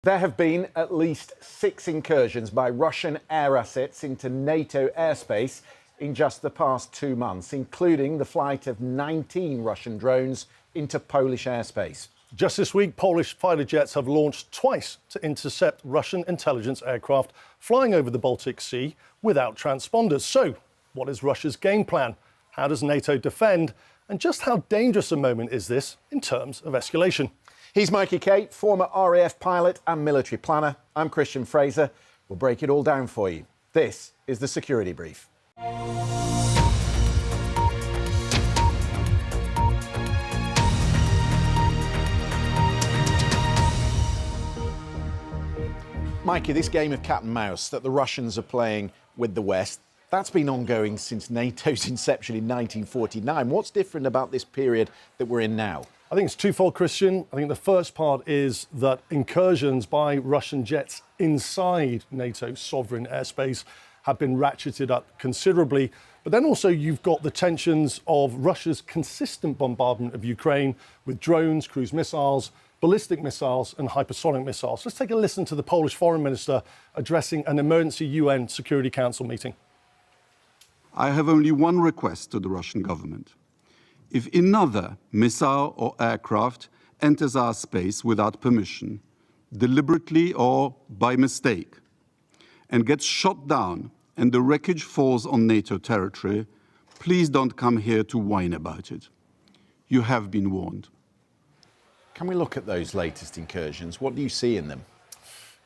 There have been at least 6 incursions by Russian air assets into Nato airspace in just the past 2 months, including the flight of 19 Russian drones into Polish airspace. Just this week, Polish fighter jets have launched twice to intercept Russian intelligence aircraft flying over the Baltic Sea without transponders. So, what is Russia's game plan? How does NATO defend? And just how dangerous a moment is this in terms of escalation? He's Mikey, former RAF pilot and military planner. I'm Christian Fraser. We'll break it all down for you. This is the Security Brief. Mikey, this game of cat and mouse that the Russians are playing with the West, that's been ongoing since NATO's inception in 1949. What's different about this period that we're in now? I think it's twofold, Christian. I think the first part is that incursions by Russian jets inside NATO's sovereign airspace have been ratcheted up considerably. But then also you've got the tensions of Russia's consistent bombardment of Ukraine with drones, cruise missiles, ballistic missiles and hypersonic missiles. Let's take a listen to the Polish foreign minister addressing an emergency UN Security Council meeting. I have only one request to the Russian government. If another missile or aircraft enters our space without permission, deliberately or by mistake, and gets shot down and the wreckage falls on NATO territory, please don't come here to whine about it. You have been warned. Can we look at those latest incursions? What do you see in them?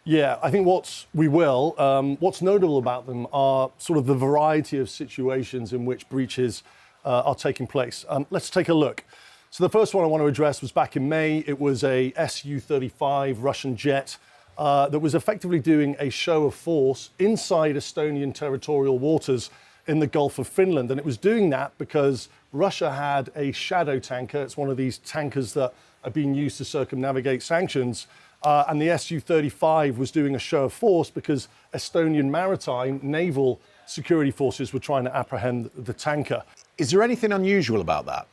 Yeah, I think what's notable about them are sort of the variety of situations in which breaches are taking place. Let's take a look. So the first one I want to address was back in May. It was a Su-35 Russian jet that was effectively doing a show of force inside Estonian territorial waters in the Gulf of Finland. And it was doing that because Russia had a shadow tanker. It's one of these tankers that are being used to circumnavigate sanctions. And the Su-35 was doing a show of force because Estonian maritime naval security forces were trying to apprehend the tanker. Is there anything unusual about that?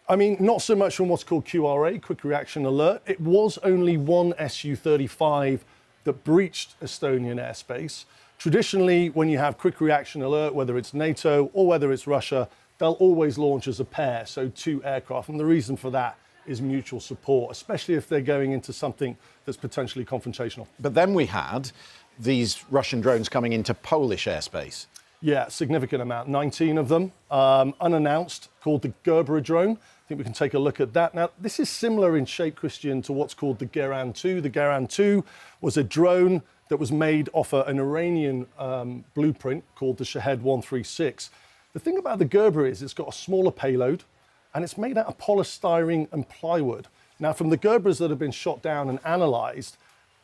I mean, not so much from what's called QRA, Quick Reaction Alert. It was only one Su-35 that breached Estonian airspace. Traditionally, when you have Quick Reaction Alert, whether it's NATO or whether it's Russia, they'll always launch as a pair, so 2 aircraft. And the reason for that is mutual support, especially if they're going into something that's potentially confrontational. But then we had these Russian drones coming into Polish airspace. Yeah, significant amount, 19 of them, unannounced, called the Gerber drone. I think we can take a look at that. Now, this is similar in shape, Christian, to what's called the Geran 2. The Geran 2 was a drone that was made off an Iranian blueprint called the Shahed 136. The thing about the Gerber is it's got a smaller payload and it's made out of polystyrene and plywood. Now, from the Gerbers that have been shot down and analysed,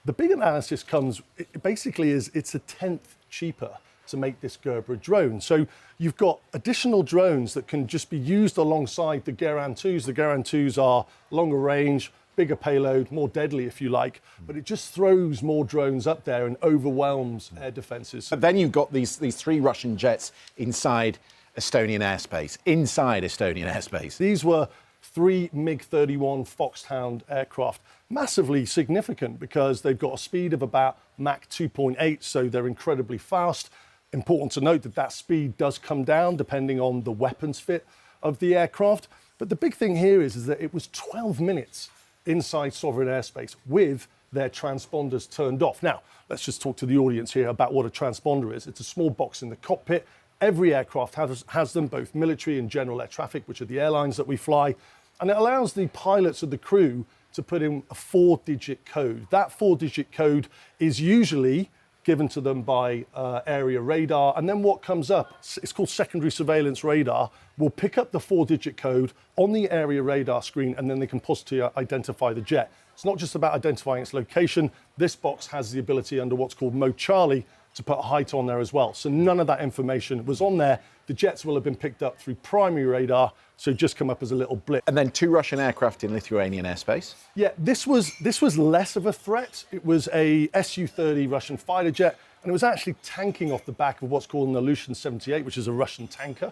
the big analysis comes, basically it's a 1/10 cheaper to make this Gerber drone. So you've got additional drones that can just be used alongside the Geran 2s. The Geran 2s are longer range, bigger payload, more deadly if you like, but it just throws more drones up there and overwhelms air defences. But then you've got these 3 Russian jets inside Estonian airspace. These were 3 MiG-31 Foxhound aircraft. Massively significant because they've got a speed of about Mach 2.8, so they're incredibly fast. Important to note that that speed does come down depending on the weapons fit of the aircraft. But the big thing here is that it was 12 minutes inside sovereign airspace with their transponders turned off. Now, let's just talk to the audience here about what a transponder is. It's a small box in the cockpit. Every aircraft has them, both military and general air traffic, which are the airlines that we fly. And it allows the pilots of the crew to put in a 4-digit code. That 4-digit code is usually given to them by area radar. And then what comes up, it's called secondary surveillance radar, will pick up the 4-digit code on the area radar screen, and then they can positively identify the jet. It's not just about identifying its location. This box has the ability under what's called Mode Charlie to put a height on there as well. So none of that information was on there. The jets will have been picked up through primary radar, so just come up as a little blip. And then 2 Russian aircraft in Lithuanian airspace? Yeah, this was less of a threat. It was a Su-30 Russian fighter jet, and it was actually tanking off the back of what's called an Ilyushin 78, which is a Russian tanker.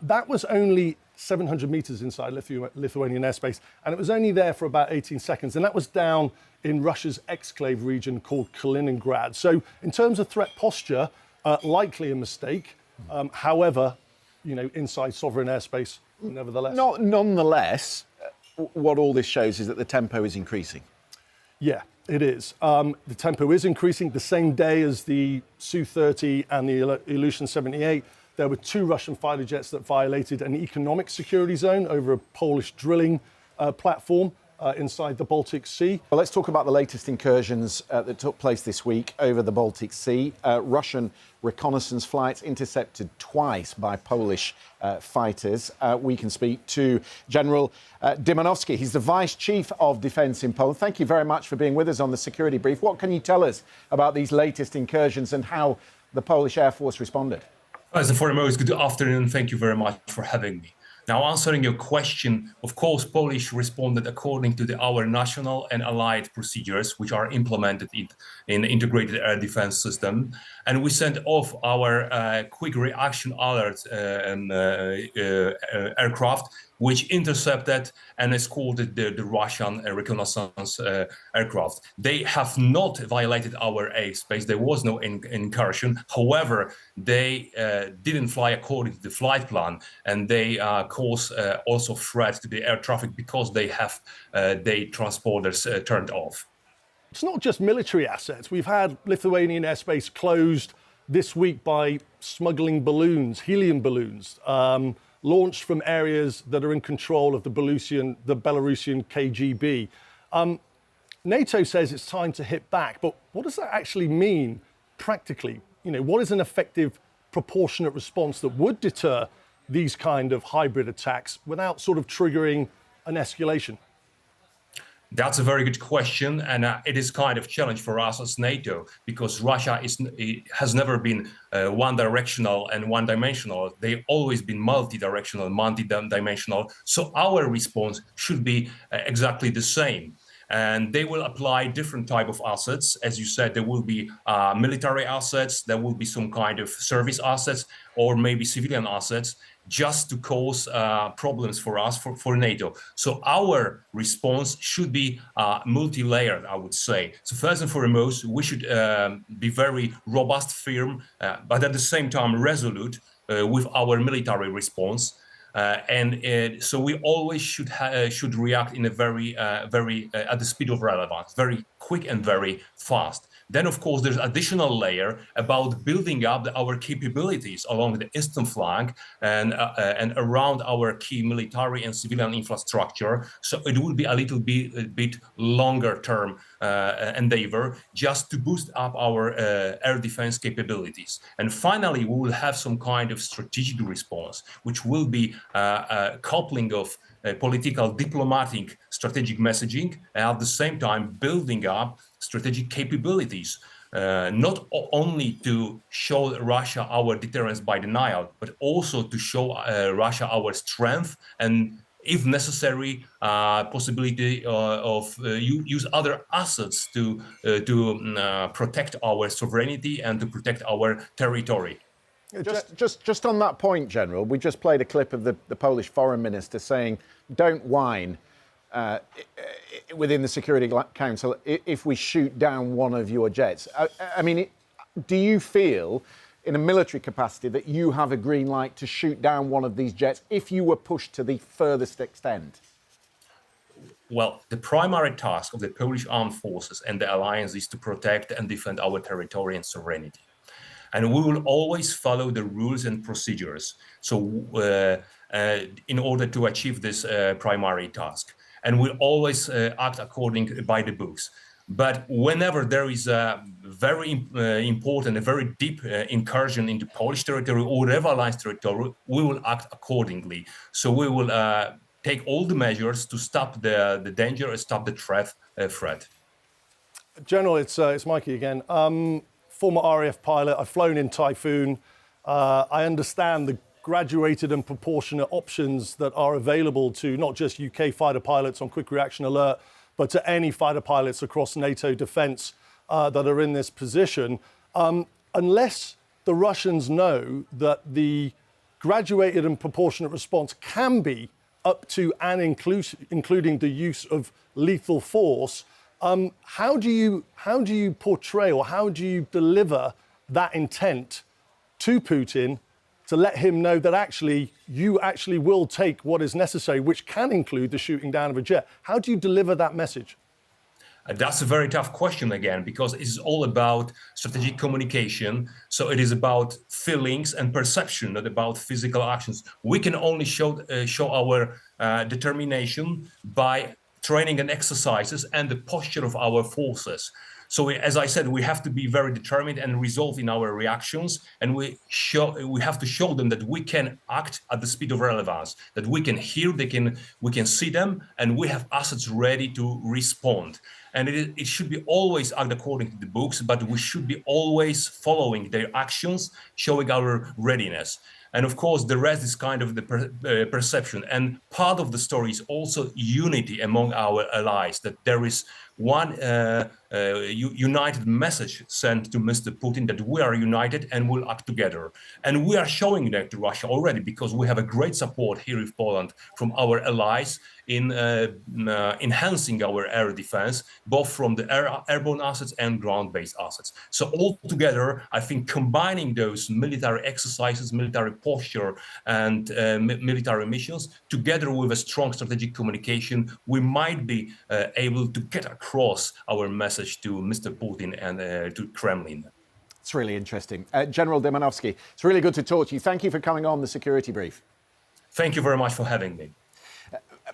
That was only 700 meters inside Lithuanian airspace, and it was only there for about 18 seconds, and that was down in Russia's exclave region called Kaliningrad. So in terms of threat posture, likely a mistake. However, inside sovereign airspace, nevertheless. Nonetheless, what all this shows is that the tempo is increasing. Yeah, it is. The tempo is increasing. The same day as the Su-30 and the Ilyushin 78, there were 2 Russian fighter jets that violated an economic security zone over a Polish drilling platform inside the Baltic Sea. Well, let's talk about the latest incursions that took place this week over the Baltic Sea. Russian reconnaissance flights intercepted twice by Polish fighters. We can speak to General Dymanowski. He's the Vice Chief of Defence in Poland. Thank you very much for being with us on the Security Brief. What can you tell us about these latest incursions and how the Polish Air Force responded? First and foremost, good afternoon. Thank you very much for having me. Now, answering your question, of course, Polish responded according to our national and allied procedures, which are implemented in the integrated air defense system. And we sent off our quick reaction alert aircraft, which intercepted and escorted the Russian reconnaissance aircraft. They have not violated our airspace. There was no incursion. However, they didn't fly according to the flight plan, and they cause also threat to the air traffic because they have their transponders turned off. It's not just military assets. We've had Lithuanian airspace closed this week by smuggling balloons, helium balloons, launched from areas that are in control of the Belarusian KGB. NATO says it's time to hit back, but what does that actually mean practically? What is an effective, proportionate response that would deter these kind of hybrid attacks without sort of triggering an escalation? That's a very good question, and it is kind of challenge for us as NATO, because Russia has never been one-directional and one-dimensional. They've always been multi-directional, multi-dimensional. So our response should be exactly the same. And they will apply different type of assets. As you said, there will be military assets, there will be some kind of service assets, or maybe civilian assets, just to cause problems for us, for NATO. So our response should be multi-layered, I would say. So first and foremost, we should be very robust, firm, but at the same time resolute with our military response. So we always should react in a very at the speed of relevance, very quick and very fast. Then, of course, there's additional layer about building up our capabilities along the eastern flank and around our key military and civilian infrastructure. So it will be a little bit longer term endeavor just to boost up our air defense capabilities. And finally, we will have some kind of strategic response, which will be a coupling of political, diplomatic, strategic messaging, and at the same time building up strategic capabilities, not only to show Russia our deterrence by denial, but also to show Russia our strength and, if necessary, possibility of use other assets to protect our sovereignty and to protect our territory. Just on that point, General, we just played a clip of the Polish foreign minister saying, don't whine within the Security Council if we shoot down one of your jets. I mean, do you feel, in a military capacity, that you have a green light to shoot down one of these jets if you were pushed to the furthest extent? Well, the primary task of the Polish armed forces and the alliance is to protect and defend our territory and sovereignty. And we will always follow the rules and procedures. So in order to achieve this primary task, and we'll always act according by the books. But whenever there is a very important, a very deep incursion into Polish territory or whatever alliance territory, we will act accordingly. So we will take all the measures to stop the danger and stop the threat. General, it's Mikey again. Former RAF pilot, I've flown in Typhoon. I understand the graduated and proportionate options that are available to not just UK fighter pilots on quick reaction alert, but to any fighter pilots across NATO defense that are in this position. Unless the Russians know that the graduated and proportionate response can be up to and including the use of lethal force. How do you portray, or how do you deliver that intent to Putin to let him know that actually you actually will take what is necessary, which can include the shooting down of a jet? How do you deliver that message? That's a very tough question again, because it's all about strategic communication. So it is about feelings and perception, not about physical actions. We can only show our determination by training and exercises and the posture of our forces. So as I said, we have to be very determined and resolved in our reactions, and we have to show them that we can act at the speed of relevance, that we can hear, we can see them, and we have assets ready to respond. And it should be always act according to the books, but we should be always following their actions, showing our readiness. And of course, the rest is kind of the perception. And part of the story is also unity among our allies, that there is one united message sent to Mr. Putin that we are united and will act together. And we are showing that to Russia already, because we have a great support here in Poland from our allies in enhancing our air defense, both from the airborne assets and ground-based assets. So altogether, I think combining those military exercises, military posture, and military missions, together with a strong strategic communication, we might be able to get across our message to Mr. Putin and to Kremlin. It's really interesting. General Dymanovsky, it's really good to talk to you. Thank you for coming on the Security Brief. Thank you very much for having me.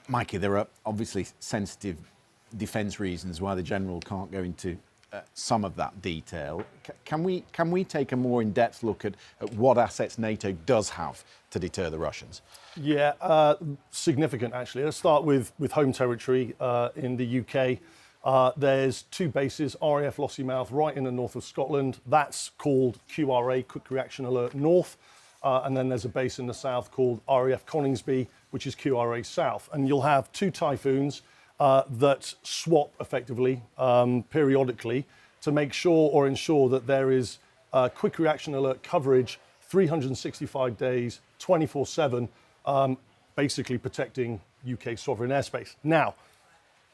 Mikey, there are obviously sensitive defence reasons why the General can't go into some of that detail. Can we take a more in-depth look at what assets NATO does have to deter the Russians? Yeah, significant actually. Let's start with home territory in the UK. There's two bases, RAF Lossiemouth, right in the north of Scotland. That's called QRA, Quick Reaction Alert North. And then there's a base in the south called RAF Coningsby, which is QRA South. And you'll have two Typhoons that swap effectively periodically to make sure or ensure that there is quick reaction alert coverage 365 days, 24/7, basically protecting UK sovereign airspace. Now,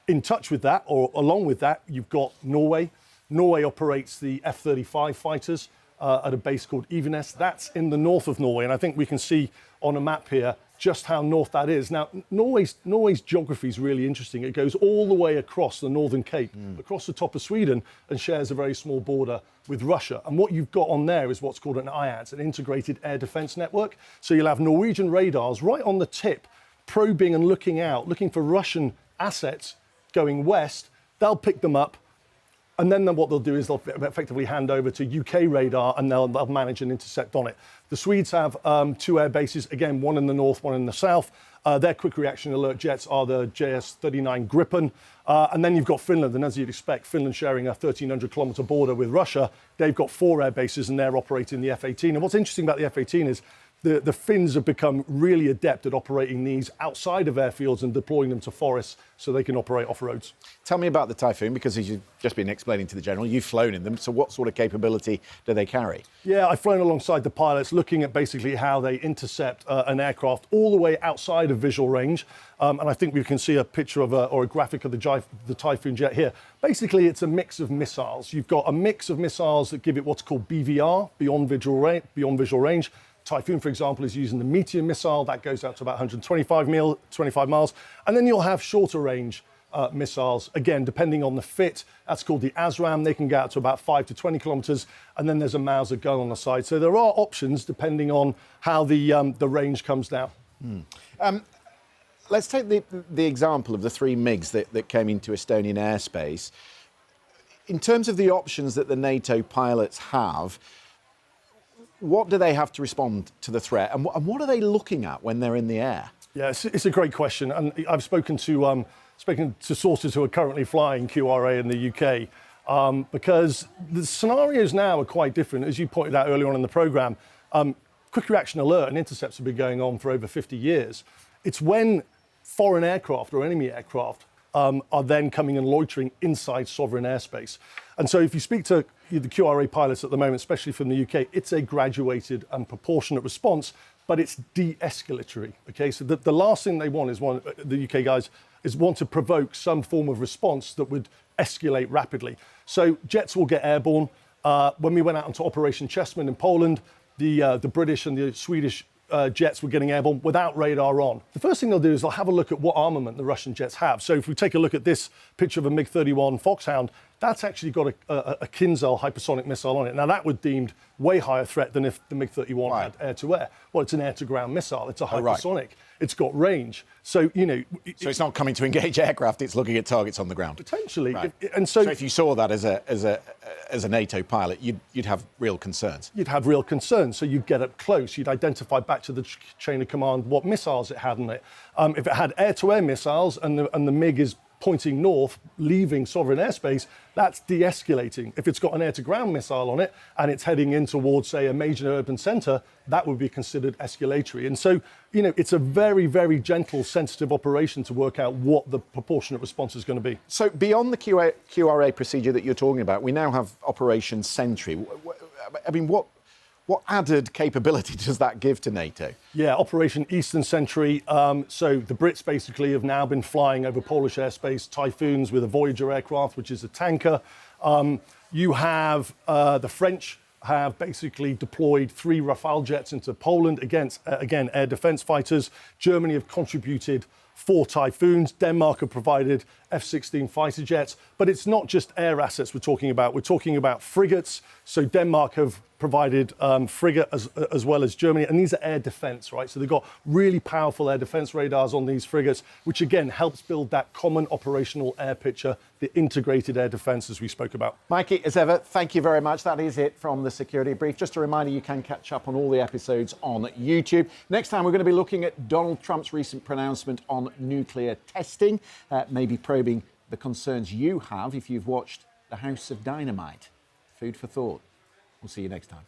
in touch with that, or along with that, you've got Norway. Norway operates the F-35 fighters at a base called Evenes. That's in the north of Norway, and I think we can see on a map here just how north that is. Now, Norway's geography is really interesting. It goes all the way across the Northern Cape, across the top of Sweden, and shares a very small border with Russia. And what you've got on there is what's called an IADS, an integrated air defense network. So you'll have Norwegian radars right on the tip, probing and looking for Russian assets going west. They'll pick them up. And then what they'll do is they'll effectively hand over to UK radar, and they'll manage an intercept on it. The Swedes have two air bases, again, one in the north, one in the south. Their quick reaction alert jets are the JS-39 Gripen. And then you've got Finland, and as you'd expect, Finland sharing a 1,300-kilometre border with Russia. They've got 4 air bases, and they're operating the F-18. And what's interesting about the F-18 is the Finns have become really adept at operating these outside of airfields and deploying them to forests so they can operate off-roads. Tell me about the Typhoon, because as you've just been explaining to the General, you've flown in them, so what sort of capability do they carry? Yeah, I've flown alongside the pilots, looking at basically how they intercept an aircraft all the way outside of visual range. And I think we can see a picture of or a graphic of the Typhoon jet here. Basically, it's a mix of missiles. You've got a mix of missiles that give it what's called BVR, beyond visual range. Typhoon, for example, is using the Meteor missile. That goes out to about 125 miles. And then you'll have shorter range missiles, again, depending on the fit. That's called the ASRAAM. They can get out to about 5 to 20 kilometres. And then there's a Mauser gun on the side. So there are options depending on how the range comes down. Let's take the example of the 3 MiGs that came into Estonian airspace. In terms of the options that the NATO pilots have, what do they have to respond to the threat, and what are they looking at when they're in the air? Yeah, it's a great question, and I've spoken to sources who are currently flying QRA in the UK, because the scenarios now are quite different. As you pointed out earlier on in the programme, quick reaction alert and intercepts have been going on for over 50 years. It's when foreign aircraft or enemy aircraft are then coming and loitering inside sovereign airspace. And so if you speak to the QRA pilots at the moment, especially from the UK, it's a graduated and proportionate response, but it's de-escalatory. Okay, so the last thing they want is the UK guys want to provoke some form of response that would escalate rapidly. So jets will get airborne. When we went out into Operation Chessman in Poland, the British and the Swedish jets were getting airborne without radar on. The first thing they'll do is they'll have a look at what armament the Russian jets have. So if we take a look at this picture of a MiG-31 Foxhound, that's actually got a Kinzhal hypersonic missile on it. Now, that would be deemed way higher threat than if the MiG-31 had air-to-air. Well, it's an air-to-ground missile. It's a hypersonic. It's got range. So, you know... So it's not coming to engage aircraft, it's looking at targets on the ground? Potentially. Right. And so if you saw that as a NATO pilot, you'd have real concerns? You'd have real concerns. So you'd get up close. You'd identify back to the chain of command what missiles it had in it. If it had air-to-air missiles and the MiG is pointing north, leaving sovereign airspace, that's de-escalating. If it's got an air-to-ground missile on it and it's heading in towards, say, a major urban centre, that would be considered escalatory. And so, you know, it's a very, very gentle, sensitive operation to work out what the proportionate response is going to be. So beyond the QRA procedure that you're talking about, we now have Operation Sentry. I mean, what added capability does that give to NATO? Yeah, Operation Eastern Sentry. So the Brits basically have now been flying over Polish airspace, Typhoons with a Voyager aircraft, which is a tanker. You have the French have basically deployed 3 Rafale jets into Poland against, again, air defense fighters. Germany have contributed 4 Typhoons. Denmark have provided F-16 fighter jets. But it's not just air assets we're talking about. We're talking about frigates. So Denmark have provided frigate as well as Germany. And these are air defense, right? So they've got really powerful air defense radars on these frigates, which again helps build that common operational air picture, the integrated air defense as we spoke about. Mikey, as ever, thank you very much. That is it from the Security Brief. Just a reminder, you can catch up on all the episodes on YouTube. Next time, we're going to be looking at Donald Trump's recent pronouncement on nuclear testing, maybe probing the concerns you have if you've watched The House of Dynamite. Food for thought. We'll see you next time.